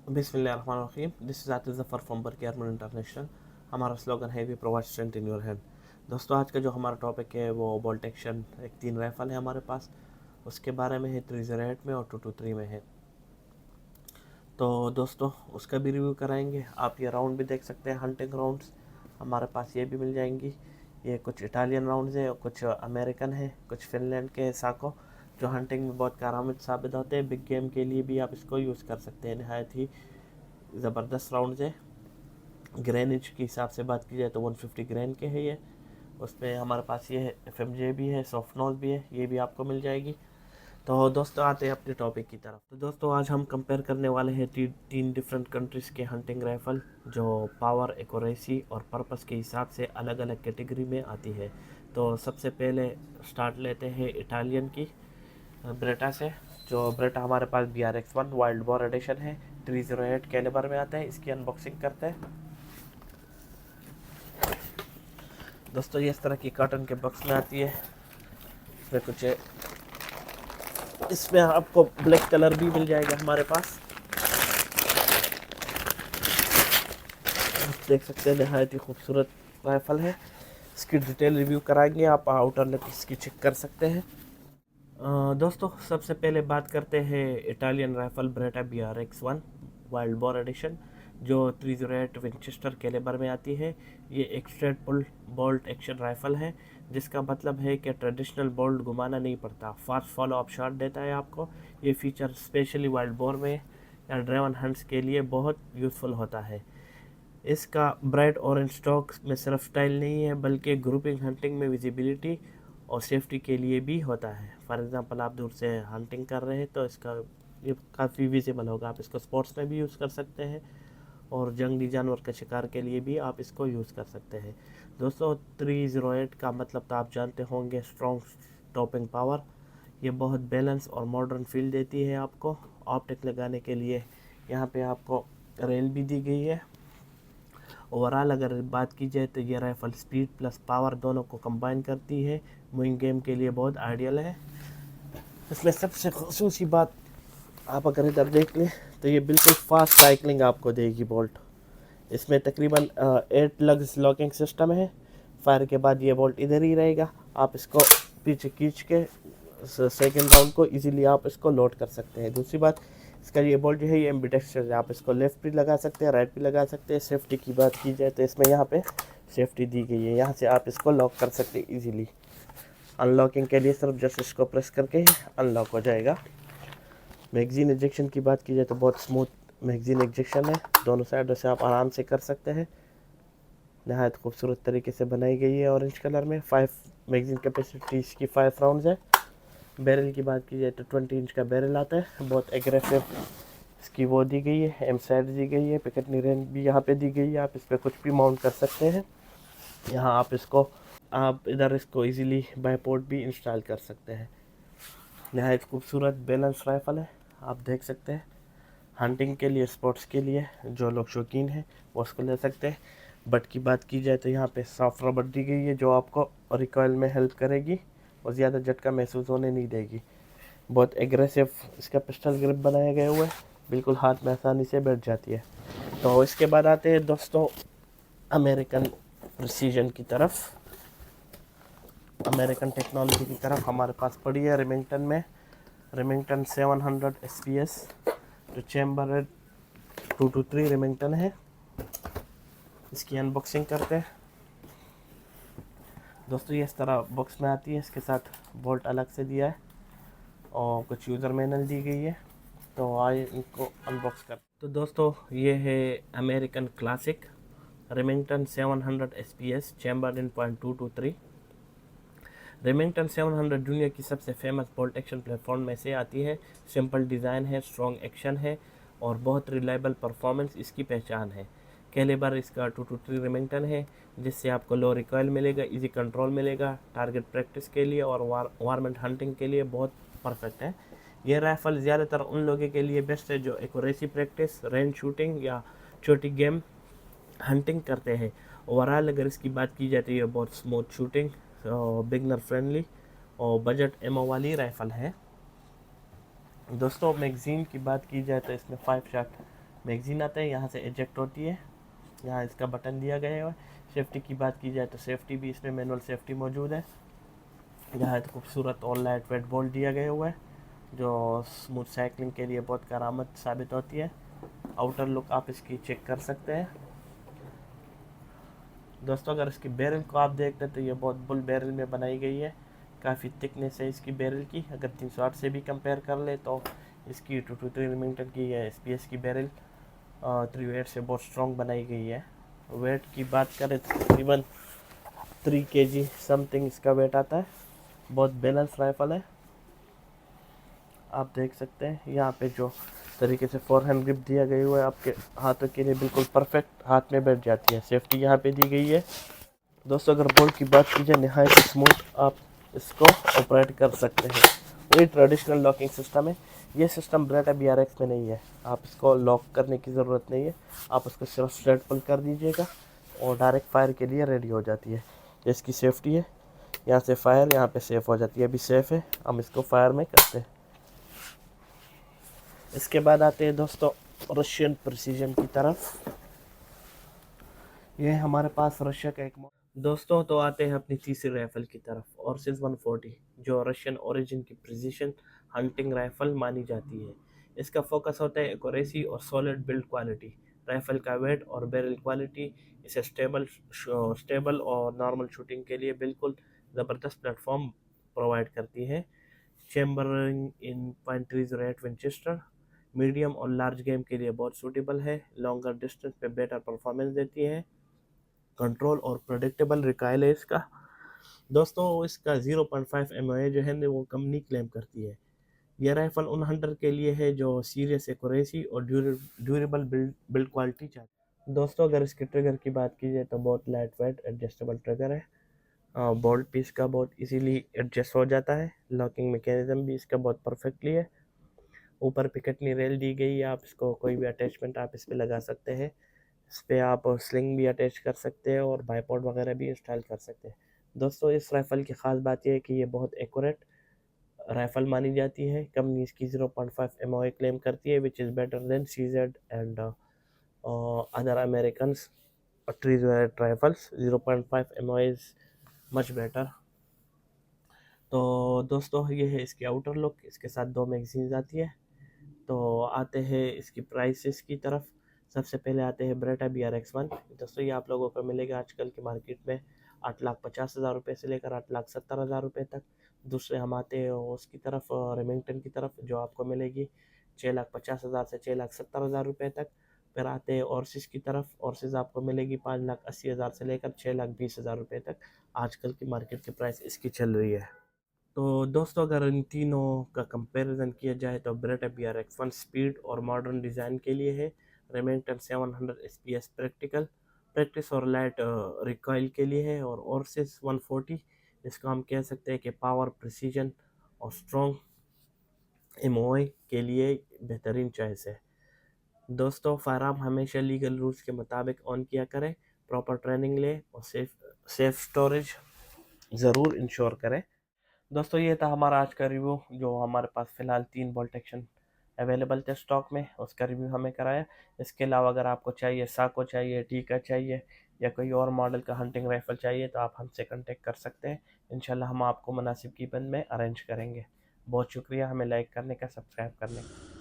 बिस्मिल्लाहिर्रहमानिर्रहीम। This is Atif Zafar from Barki army international. हमारा slogan है we provide strength in your hand. दोस्तों, आज का जो हमारा टॉपिक है वो बोल्ट एक्शन एक 3 राइफ़ल है हमारे पास, उसके बारे में है। 308 में और 223 में है। तो दोस्तों, उसका भी रिव्यू कराएंगे। आप ये राउंड भी देख सकते हैं, हंटिंग राउंड्स हमारे पास ये भी मिल जाएंगी। ये कुछ इटालियन राउंड्स हैं, कुछ अमेरिकन है, कुछ फिनलैंड के साको, जो हंटिंग में बहुत कारआमद साबित होते हैं। बिग गेम के लिए भी आप इसको यूज़ कर सकते हैं। नहायत ही ज़बरदस्त राउंड्स है। ग्रेनिज के हिसाब से बात की जाए तो 150 ग्रेन के है ये। उसमें हमारे पास ये है FMJ भी है, सॉफ्ट नोज भी है, ये भी आपको मिल जाएगी। तो दोस्तों, आते हैं अपने टॉपिक की तरफ। तो दोस्तों, आज हम कंपेयर करने वाले हैं तीन डिफरेंट कंट्रीज़ के हंटिंग राइफ़ल, जो पावर, एक्यूरेसी और पर्पस के हिसाब से अलग अलग कैटेगरी में आती है। तो सबसे पहले स्टार्ट लेते हैं इटालियन की ब्रेटा से। जो ब्रेटा हमारे पास BRX1 वाइल्ड बोर एडिशन है, 308 कैलिबर में आता है। इसकी अनबॉक्सिंग करते हैं। दोस्तों, ये इस तरह की कॉटन के बॉक्स में आती है। इसमें कुछ इसमें आपको ब्लैक कलर भी मिल जाएगा हमारे पास। आप देख सकते हैं, नहायत ही खूबसूरत राइफल है। इसकी डिटेल रिव्यू कराएंगे, आप आउटर लुक इसकी चेक कर सकते हैं। दोस्तों, सबसे पहले बात करते हैं Italian rifle Beretta BRX1 wild boar edition, जो 308 विंचेस्टर कैलिबर में आती है। ये एक straight pull bolt action rifle है, जिसका मतलब है कि ट्रेडिशनल बोल्ट घुमाना नहीं पड़ता, फास्ट फॉलो अप शॉट देता है आपको। ये फीचर स्पेशली वाइल्ड बोर में या ड्रेवन हंट्स के लिए बहुत यूज़फुल होता है। इसका ब्राइट ऑरेंज स्टॉक में सिर्फ स्टाइल नहीं है, बल्कि ग्रुपिंग हंटिंग में विजिबिलिटी और सेफ्टी के लिए भी होता है। फॉर एग्ज़ाम्पल, आप दूर से हंटिंग कर रहे हैं तो इसका ये काफ़ी विजिबल होगा। आप इसको स्पोर्ट्स में भी यूज़ कर सकते हैं और जंगली जानवर के शिकार के लिए भी आप इसको यूज़ कर सकते हैं। दोस्तों, 308 का मतलब तो आप जानते होंगे, स्ट्रॉन्ग स्टॉपिंग पावर। ये बहुत बैलेंस और मॉडर्न फील देती है आपको। ऑप्टिक लगाने के लिए यहाँ पे आपको रेल भी दी गई है। ओवरऑल अगर बात की जाए तो ये राइफ़ल स्पीड प्लस पावर दोनों को कंबाइन करती है। मूविंग गेम के लिए बहुत आइडियल है। इसमें सबसे ख़ुसूसी बात, आप अगर इधर देख लें तो ये बिल्कुल फास्ट साइकिलिंग आपको देगी बोल्ट। इसमें तकरीबन 8 लग्स लॉकिंग सिस्टम है। फायर के बाद ये बोल्ट इधर ही रहेगा। आप इसको पीछे खींच के सेकेंड राउंड को इजीली आप इसको लोड कर सकते हैं। दूसरी बात, इसका ये बोल्ट जो है ये एम्बिडेक्स्ट्रस है। आप इसको लेफ़्ट भी लगा सकते हैं, राइट भी लगा सकते हैं। सेफ्टी की बात की जाए तो इसमें यहाँ पे सेफ्टी दी गई है, यहाँ से आप इसको लॉक कर सकते हैं ईजीली। अनलॉकिंग के लिए सिर्फ जस्ट इसको प्रेस करके अनलॉक हो जाएगा। मैगज़ीन इंजेक्शन की बात की जाए तो बहुत स्मूथ मैगज़ीन इंजेक्शन है, दोनों साइडों से आप आराम से कर सकते हैं। नहायत खूबसूरत तरीके से बनाई गई है ऑरेंज कलर में। 5 मैगज़ीन कैपेसिटी इसकी 5 राउंड्स है। बैरल की बात की जाए तो 20 इंच का बैरल आता है, बहुत एग्रेसिव इसकी वो दी गई है, एम साइड दी गई है, पिकेटनी रेंज भी यहाँ पे दी गई है। आप इस पर कुछ भी माउंट कर सकते हैं। यहाँ आप इधर इसको इजीली बाईपोर्ट भी इंस्टॉल कर सकते हैं। नहायत खूबसूरत बैलेंस राइफल है, आप देख सकते हैं। हंटिंग के लिए, स्पोर्ट्स के लिए जो लोग शौकीन हैं वो उसको ले सकते हैं। बट की बात की जाए तो यहाँ पे सॉफ्ट रबर दी गई है, जो आपको रिकॉइल में हेल्प करेगी और ज़्यादा झटका महसूस होने नहीं देगी। बहुत एग्रेसिव इसका पिस्टल ग्रिप बनाया गया हुआ है, बिल्कुल हाथ में आसानी से बैठ जाती है। तो इसके बाद आते हैं दोस्तों अमेरिकन प्रिसीजन की तरफ। अमेरिकन टेक्नोलॉजी की तरफ हमारे पास पड़ी है रिमिंगटन 700 SPS, जो चैम्बर है 223 रिमिंगटन है। इसकी अनबॉक्सिंग करते हैं। दोस्तों, ये इस तरह बॉक्स में आती है, इसके साथ बोल्ट अलग से दिया है और कुछ यूज़र मैनुअल दी गई है। तो आइए इनको अनबॉक्स कर। तो दोस्तों, ये है American classic Remington 700 SPS chamber in .223। Remington 700 दुनिया की सबसे फेमस बोल्ट एक्शन प्लेटफॉर्म में से आती है। सिंपल डिज़ाइन है, स्ट्रॉन्ग एक्शन है और बहुत रिलायबल परफॉर्मेंस इसकी पहचान है। कैलिबर इसका 223 रिमिंगटन है, जिससे आपको लो रिकॉइल मिलेगा, इजी कंट्रोल मिलेगा। टारगेट प्रैक्टिस के लिए और वारमेंट हंटिंग के लिए बहुत परफेक्ट है। ये राइफ़ल ज़्यादातर उन लोगों के लिए बेस्ट है जो एक्यूरेसी प्रैक्टिस, रेंज शूटिंग या छोटी गेम हंटिंग करते हैं। ओवरऑल अगर इसकी बात की जाए तो ये बहुत स्मूथ शूटिंग, बिगनर फ्रेंडली और बजट एमओ वाली राइफ़ल है। दोस्तों, मैगज़ीन की बात की जाए तो इसमें 5 शॉट मैगज़ीन आता है, यहाँ से एजेक्ट होती है, यहाँ इसका बटन दिया गया है। सेफ्टी की बात की जाए तो सेफ्टी भी इसमें मैनुअल सेफ्टी मौजूद है। यहाँ एक खूबसूरत और लाइट वेट बोल्ट दिया गया हुआ है जो स्मूथ साइकिलिंग के लिए बहुत करामत साबित होती है। आउटर लुक आप इसकी चेक कर सकते हैं दोस्तों। अगर इसकी बैरल को आप देखते हैं तो ये बहुत बुल बैरल में बनाई गई है, काफ़ी थिकनेस है इसकी बैरल की। अगर 308 से भी कंपेयर कर ले तो इसकी 223 रिमिंगटन की है एसपीएस की बैरल 308 से बहुत स्ट्रॉन्ग बनाई गई है। वेट की बात करें तो तकरीबन 3 kg समथिंग इसका वेट आता है। बहुत बैलेंस राइफल है, आप देख सकते हैं। यहाँ पे जो तरीके से फोरहैंड ग्रिप दिया गया हुआ है आपके हाथों के लिए बिल्कुल परफेक्ट हाथ में बैठ जाती है। सेफ्टी यहाँ पे दी गई है दोस्तों। अगर बोल्ट की बात की जाए नहायत स्मूथ आप इसको ऑपरेट कर सकते हैं। वही ट्रेडिशनल लॉकिंग सिस्टम है, ये सिस्टम ब्रेटा BRX में नहीं है। आप इसको लॉक करने की ज़रूरत नहीं है, आप उसको सिर्फ स्ट्रेट पुल कर दीजिएगा और डायरेक्ट फायर के लिए रेडी हो जाती है। ये इसकी सेफ्टी है, यहाँ से फायर यहाँ पे सेफ हो जाती है। अभी सेफ है, हम इसको फायर में करते हैं। इसके बाद आते हैं दोस्तों रशियन प्रिसीजन की तरफ। ये हमारे पास रशिया का एक दोस्तों। तो आते हैं अपनी तीसरी राइफल की तरफ, ऑर्सिस 140, जो रशियन ओरिजिन की प्रिसीजन हंटिंग राइफल मानी जाती है। इसका फोकस होता है एक्यूरेसी और सॉलिड बिल्ड क्वालिटी। राइफल का वेट और बैरल क्वालिटी इसे स्टेबल और नॉर्मल शूटिंग के लिए बिल्कुल ज़बरदस्त प्लेटफॉर्म प्रोवाइड करती है। चैम्बरिंग इन .308 विंचेस्टर मीडियम और लार्ज गेम के लिए बहुत सूटेबल है। लॉन्गर डिस्टेंस पे बेटर परफॉर्मेंस देती है। कंट्रोल और प्रेडिक्टेबल रिकॉइल है इसका दोस्तों। इसका 0.5 MOA जो है ना वो कंपनी क्लेम करती है। यह राइफल उन हंटर के लिए है जो सीरियस एक्यूरेसी और ड्यूरेबल बिल्ड क्वालिटी चाहते हैं दोस्तों। अगर इसके ट्रिगर की बात की जाए तो बहुत लाइट वेट एडजस्टेबल ट्रिगर है। बोल्ट पीस का बहुत इजीली एडजस्ट हो जाता है। लॉकिंग मैकेनिज्म भी इसका बहुत परफेक्टली है। ऊपर पिकेटनी रेल दी गई है, आप इसको कोई भी अटैचमेंट आप इस पर लगा सकते हैं। इस पर आप स्लिंग भी अटैच कर सकते हैं और बाईपोड वगैरह भी इंस्टॉल कर सकते हैं दोस्तों। इस राइफ़ल की ख़ास बात यह है कि ये बहुत एक्यूरेट राइफ़ल मानी जाती है। कंपनी इसकी 0.5 MOA क्लेम करती है which is better than CZ and other American ट्रीजरेट rifles. 0.5 MOA is much better. तो दोस्तों ये है इसकी आउटर लुक, इसके साथ 2 मैगजीन्स आती है। तो आते हैं इसकी प्राइसेस की तरफ। सबसे पहले आते हैं ब्रेटा BRX1। दोस्तों ये आप लोगों को मिलेगा आजकल की मार्केट में 8,50,000 रुपये से लेकर 8,70,000 रुपये तक। दूसरे हम आते हैं उसकी तरफ रेमिंगटन की तरफ, जो आपको मिलेगी 6,50,000 से 6,70,000 रुपये तक। फिर आते हैं ऑर्सिस की तरफ, ऑर्सिस आपको मिलेगी 5,80,000 से लेकर 6,20,000 रुपये तक। आजकल की मार्केट की प्राइस इसकी चल रही है। तो दोस्तों अगर इन तीनों का कंपैरिजन किया जाए तो ब्रेटा BRX1 स्पीड और मॉडर्न डिज़ाइन के लिए है। रेमिंगटन 700 SPS प्रैक्टिस और लाइट रिकॉइल के लिए है। और ऑर्सिस 140 इसको हम कह सकते हैं कि पावर प्रिसीजन और स्ट्रॉन्ग MOA के लिए बेहतरीन चॉइस है दोस्तों। फायरआर्म हमेशा लीगल रूल्स के मुताबिक ऑन किया करें, प्रॉपर ट्रेनिंग लें और सेफ स्टोरेज ज़रूर इंश्योर करें दोस्तों। ये था हमारा आज का रिव्यू, जो हमारे पास फ़िलहाल 3 बोल्ट एक्शन अवेलेबल थे स्टॉक में, उसका रिव्यू हमें कराया। इसके अलावा अगर आपको चाहिए साको चाहिए, टीका चाहिए या कोई और मॉडल का हंटिंग राइफल चाहिए तो आप हमसे कांटेक्ट कर सकते हैं। इंशाल्लाह हम आपको मुनासिब कीमत में अरेंज करेंगे। बहुत शुक्रिया हमें लाइक करने का, सब्सक्राइब करने का।